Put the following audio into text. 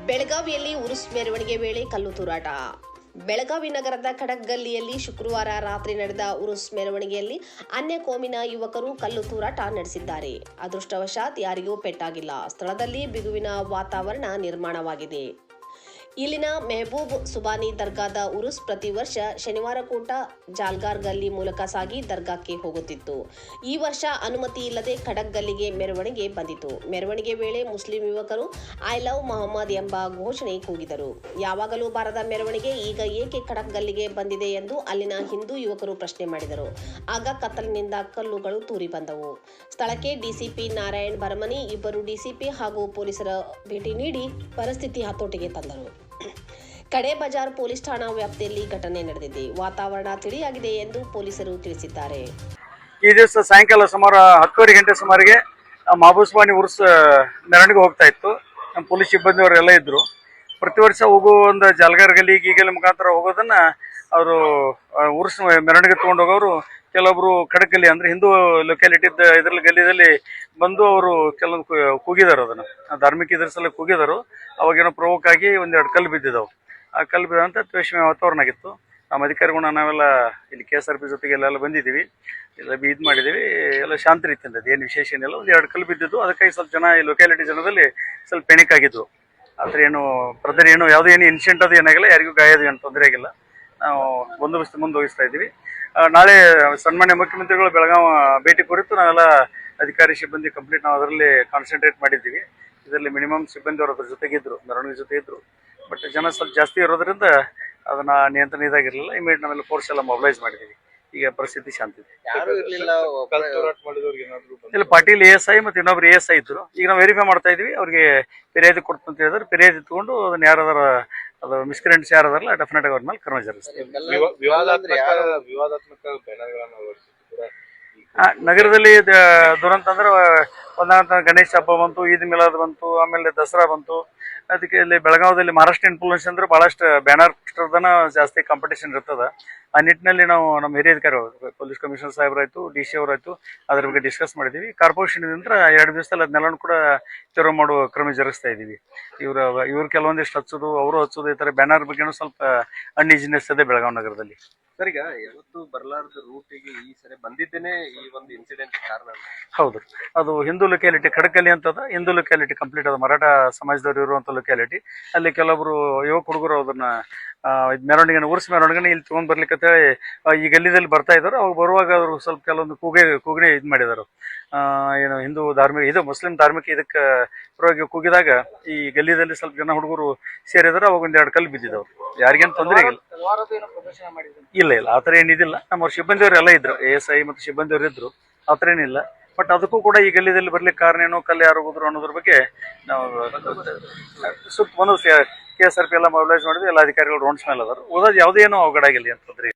ಬೆಳಗಾವಿಯಲ್ಲಿ ಉರುಸ್ ಮೆರವಣಿಗೆ ವೇಳೆ ಕಲ್ಲು ತೂರಾಟ. ಬೆಳಗಾವಿ ನಗರದ ಖಡಕ್ಗಲ್ಲಿಯಲ್ಲಿ ಶುಕ್ರವಾರ ರಾತ್ರಿ ನಡೆದ ಉರುಸ್ ಮೆರವಣಿಗೆಯಲ್ಲಿ ಅನ್ಯ ಕೋಮಿನ ಯುವಕರು ಕಲ್ಲು ತೂರಾಟ ನಡೆಸಿದ್ದಾರೆ. ಅದೃಷ್ಟವಶಾತ್ ಯಾರಿಗೂ ಪೆಟ್ಟಾಗಿಲ್ಲ. ಸ್ಥಳದಲ್ಲಿ ಬಿಗುವಿನ ವಾತಾವರಣ ನಿರ್ಮಾಣವಾಗಿದೆ. ಇಲ್ಲಿನ ಮೆಹಬೂಬ್ ಸುಬಾನಿ ದರ್ಗಾದ ಉರುಸ್ ಪ್ರತಿ ವರ್ಷ ಶನಿವಾರ ಕೂಟ ಜಾಲ್ಗಾರ್ ಗಲ್ಲಿ ಮೂಲಕ ಸಾಗಿ ದರ್ಗಾಕ್ಕೆ ಹೋಗುತ್ತಿತ್ತು. ಈ ವರ್ಷ ಅನುಮತಿ ಇಲ್ಲದೆ ಖಡಕ್ಗಲ್ಲಿಗೆ ಮೆರವಣಿಗೆ ಬಂದಿತು. ಮೆರವಣಿಗೆ ವೇಳೆ ಮುಸ್ಲಿಂ ಯುವಕರು ಐ ಲವ್ ಮೊಹಮ್ಮದ್ ಎಂಬ ಘೋಷಣೆ ಕೂಗಿದರು. ಯಾವಾಗಲೂ ಬಾರದ ಮೆರವಣಿಗೆ ಈಗ ಏಕೆ ಖಡಕ್ಗಲ್ಲಿಗೆ ಬಂದಿದೆ ಎಂದು ಅಲ್ಲಿನ ಹಿಂದೂ ಯುವಕರು ಪ್ರಶ್ನೆ ಮಾಡಿದರು. ಆಗ ಕತ್ತಲಿನಿಂದ ಕಲ್ಲುಗಳು ತೂರಿ ಬಂದವು. ಸ್ಥಳಕ್ಕೆ ಡಿಸಿಪಿ ನಾರಾಯಣ್ ಭರಮನಿ, ಇಬ್ಬರು ಡಿಸಿಪಿ ಹಾಗೂ ಪೊಲೀಸರ ಭೇಟಿ ನೀಡಿ ಪರಿಸ್ಥಿತಿ ಹತೋಟಿಗೆ ತಂದರು. ಕಡೆ ಬಜಾರ್ ಪೊಲೀಸ್ ಠಾಣಾ ವ್ಯಾಪ್ತಿಯಲ್ಲಿ ಘಟನೆ ನಡೆದಿದೆ. ವಾತಾವರಣ ತಿಳಿಯಾಗಿದೆ ಎಂದು ಪೊಲೀಸರು ತಿಳಿಸಿದ್ದಾರೆ. ಈ ದಿವಸ ಸಾಯಂಕಾಲ ಸುಮಾರು 10:30 ಗಂಟೆ ಸುಮಾರಿಗೆ ಮಹಬೂಸ್ವಾನಿ ಉರ್ಸ್ ಮೆರವಣಿಗೆ ಹೋಗ್ತಾ ಇತ್ತು. ನಮ್ಮ ಪೊಲೀಸ್ ಸಿಬ್ಬಂದಿಯವರೆಲ್ಲ ಇದ್ರು. ಪ್ರತಿ ವರ್ಷ ಹೋಗೋ ಒಂದು ಜಾಲ್ಗಾರ್ ಗಲ್ಲಿ ಗೀಗಲ್ಲಿ ಮುಖಾಂತರ ಹೋಗೋದನ್ನ ಅವರು ಉರ್ಸ್ ಮೆರವಣಿಗೆ ತಗೊಂಡು ಹೋಗೋರು ಕೆಲವೊಬ್ರು ಖಡಕ್ಗಲ್ಲಿ ಅಂದ್ರೆ ಹಿಂದೂ ಲೊಕ್ಯಾಲಿಟಿ ಇದ್ರಲ್ಲಿ ಗಲ್ಲಿದಲ್ಲಿ ಬಂದು ಅವರು ಕೆಲವೊಂದು ಕೂಗಿದಾರು. ಅದನ್ನ ಧಾರ್ಮಿಕ ಇದ್ರ ಸಲ ಕೂಗಿದಾರು. ಅವಾಗೇನೋ ಪ್ರವೋಕ್ ಆಗಿ ಒಂದೆರಡು ಕಲ್ಲು ಬಿದ್ದಿದ್ದವು. ಆ ಕಲ್ಲು ಬಿದ್ದಂತ ದ್ವೇಷಮಯ ವಾತಾವರಣ ಆಗಿತ್ತು. ನಮ್ಮ ಅಧಿಕಾರಿಗಳು ನಾವೆಲ್ಲ ಇಲ್ಲಿ KSRP ಜೊತೆಗೆ ಎಲ್ಲ ಬಂದಿದ್ದೀವಿ, ಎಲ್ಲ ಇದು ಮಾಡಿದ್ದೀವಿ. ಎಲ್ಲ ಶಾಂತಿ ರೀತಿಯಿಂದ ಏನು ವಿಶೇಷ ಏನಿಲ್ಲ. ಒಂದೆರಡು ಕಲ್ಲು ಬಿದ್ದಿದ್ದು, ಅದಕ್ಕಾಗಿ ಸ್ವಲ್ಪ ಜನ ಈ ಲೊಕ್ಯಾಲಿಟಿ ಜನದಲ್ಲಿ ಸ್ವಲ್ಪ ಪೆನಿಕ್ ಆಗಿದ್ವು. ಆದರೆ ಏನು ಬ್ರದರ್ ಏನು ಯಾವುದೇ ಏನು ಇನ್ಸಿಡೆಂಟ್ ಅದು ಏನಾಗಿಲ್ಲ, ಯಾರಿಗೂ ಗಾಯದ ಏನು ತೊಂದರೆ ಆಗಿಲ್ಲ. ನಾವು ಮುಂದೋಗಿಸ್ತಾ ಇದ್ದೀವಿ. ನಾಳೆ ಸನ್ಮಾನ್ಯ ಮುಖ್ಯಮಂತ್ರಿಗಳು ಬೆಳಗಾವಿ ಭೇಟಿ ಕುರಿತು ನಾವೆಲ್ಲ ಅಧಿಕಾರಿ ಸಿಬ್ಬಂದಿ ಕಂಪ್ಲೀಟ್ ನಾವು ಅದರಲ್ಲಿ ಕಾನ್ಸಂಟ್ರೇಟ್ ಮಾಡಿದ್ದೀವಿ. ಇದರಲ್ಲಿ ಮಿನಿಮಮ್ ಸಿಬ್ಬಂದಿಯವರು ಅದ್ರ ಜೊತೆಗಿದ್ರು, ಮೆರವಣಿಗೆ ಜೊತೆ ಇದ್ರು. ಬಟ್ ಜನ ಸ್ವಲ್ಪ ಜಾಸ್ತಿ ಇರೋದ್ರಿಂದ ಅದನ್ನ ನಿಯಂತ್ರಣ ಇದಾಗಿರಲಿಲ್ಲ. ಇಮಿಡಿಯೇಟ್ ನಾವೆಲ್ಲ ಫೋರ್ಸ್ ಎಲ್ಲ ಮೊಬಿಲೈಸ್ ಮಾಡಿದ್ದೀವಿ. ಈಗ ಪರಿಸ್ಥಿತಿ ಶಾಂತಿ ಇದೆ. ಇಲ್ಲ, ಪಾಟೀಲ್ ASI ಮತ್ತು ಇನ್ನೊಬ್ರು ASI ಇದ್ರು. ಈಗ ನಾವು ವೆರಿಫೈ ಮಾಡ್ತಾ ಇದೀವಿ. ಅವ್ರಿಗೆ ಫಿರ್ಯಾದಿ ಕೊಡ್ತು ಅಂತ ಹೇಳಿದ್ರೆ ಫಿರ್ಯಾದಿ ತಗೊಂಡು ಅದನ್ನ ಯಾರಾದ್ರೂ ಅದು ಮಿಸ್ಕ್ರೆಂಟ್ಸ್ ಯಾರದಾರಲ್ಲ ಡೆಫಿನೆಟ್ ಆಗಿ ಅವ್ರ ಮೇಲೆ ಕ್ರಮ ಜರುಗಿಸ್ತೀವಿ. ನಗರದಲ್ಲಿ ದುರಂತ ಅಂದ್ರೆ ಒಂದಂತ ಗಣೇಶ ಹಬ್ಬ ಬಂತು, ಈದ್ ಮಿಲಾದ್ ಬಂತು, ಆಮೇಲೆ ದಸರಾ ಬಂತು. ಅದಕ್ಕೆ ಇಲ್ಲಿ ಬೆಳಗಾವದಲ್ಲಿ ಮಹಾರಾಷ್ಟ್ರ ಇನ್ಫ್ಲೂಯೆನ್ಸ್ ಅಂದ್ರೆ ಬಹಳಷ್ಟು ಬ್ಯಾನರ್ ಪೋಸ್ಟರ್ದನ ಜಾಸ್ತಿ ಕಾಂಪಿಟೇಷನ್ ಇರ್ತದ. ಆ ನಿಟ್ಟಿನಲ್ಲಿ ನಾವು ನಮ್ಮ ಹಿರಿಯ ಅಧಿಕಾರಿ ಪೊಲೀಸ್ ಕಮಿಷನರ್ ಸಾಹೇಬ್ರಾಯ್ತು, DC ಅವರಾಯ್ತು, ಅದ್ರ ಬಗ್ಗೆ ಡಿಸ್ಕಸ್ ಮಾಡಿದೀವಿ. ಕಾರ್ಪೊರೇಷನ್ ನಂತರ 2 ದಿವಸದಲ್ಲಿ ಅದನ್ನೆಲ್ಲನೂ ಕೂಡ ತೆರವು ಮಾಡುವ ಕ್ರಮ ಜರುಗಿಸ್ತಾ ಇದೀವಿ. ಇವ್ರು ಕೆಲವೊಂದಿಷ್ಟು ಹಚ್ಚೋದು, ಅವರು ಹಚ್ಚೋದು, ಈ ತರ ಬ್ಯಾನರ್ ಬಗ್ಗೆನೂ ಸ್ವಲ್ಪ ಅನ್ಈಸಿನೆಸ್ ಇದೆ ಬೆಳಗಾವಿ ನಗರದಲ್ಲಿ. ಸರ್, ಈಗ ಯಾವತ್ತು ಬರಲಾರದ ರೂಟಿಗೆ ಈ ಸರಿ ಬಂದಿದ್ದೇನೆ ಈ ಒಂದು ಇನ್ಸಿಡೆಂಟ್ ಕಾರಣ. ಹೌದು, ಅದು ಹಿಂದೂ ಲೊಕ್ಯಾಲಿಟಿ ಖಡಕ್ಗಲ್ಲಿ ಅಂತದ. ಹಿಂದೂ ಲೊಕ್ಯಾಲಿಟಿ ಕಂಪ್ಲೀಟ್ ಅದ, ಮರಾಠ ಸಮಾಜದವರು ಇರುವಂತ ಲೊಕ್ಯಾಲಿಟಿ. ಅಲ್ಲಿ ಕೆಲವೊಬ್ರು ಯುವಕ ಹುಡುಗರು ಅದನ್ನ ಮೆರವಣಿಗೆ ಉರ್ಸ್ ಮೆರವಣಿಗೆ ಇಲ್ಲಿ ತಗೊಂಡ್ ಬರ್ಲಿಕ್ಕೆ ಅಂತೇಳಿ ಈ ಗಲ್ಲಿದಲ್ಲಿ ಬರ್ತಾ ಇದ್ರು. ಅವಾಗ ಬರುವಾಗ ಅವರು ಸ್ವಲ್ಪ ಕೆಲವೊಂದು ಕೂಗಣೆ ಇದು ಮಾಡಿದಾರು. ಏನು ಹಿಂದೂ ಧಾರ್ಮಿಕ ಇದು ಮುಸ್ಲಿಂ ಧಾರ್ಮಿಕ ಇದಕ್ಕೆ ಪರವಾಗಿ ಕೂಗಿದಾಗ ಈ ಗಲ್ಲಿದಲ್ಲಿ ಸ್ವಲ್ಪ ಜನ ಹುಡುಗರು ಸೇರಿದ್ರು. ಅವಾಗ ಒಂದೆರಡು ಕಲ್ಲು ಬಿದ್ದಿದ್ದವ್ರು. ಯಾರಿಗೇನು ತೊಂದರೆ ಇಲ್ಲ. ಇಲ್ಲ ಆತರ ಏನಿದಿಲ್ಲ. ನಮ್ಮ ಸಿಬ್ಬಂದಿಯವರು ಎಲ್ಲ ಇದ್ರು, ASI ಮತ್ತು ಸಿಬ್ಬಂದಿಯವರು ಇದ್ರು. ಆತರ ಏನಿಲ್ಲ. ಬಟ್ ಅದಕ್ಕೂ ಕೂಡ ಈ ಗಲ್ಲಿದಲ್ಲಿ ಬರ್ಲಿಕ್ಕೆ ಕಾರಣ ಏನೋ, ಕಲ್ಲು ಯಾರು ಹೋದ್ರು ಅನ್ನೋದ್ರ ಬಗ್ಗೆ ನಾವು ಸುತ್ತ KSRP ಎಲ್ಲ ಮೊಬಿಲೈಸ್ ಮಾಡಿದ್ವಿ. ಎಲ್ಲ ಅಧಿಕಾರಿಗಳು ರೌಂಡ್ಸ್ ಮೇಲೆ ಅದಾರು. ಓದೋದು ಯಾವುದೇನೋ ಅವಘಡ ಆಗಿಲ್ಲ ಅಂತಂದ್ರೆ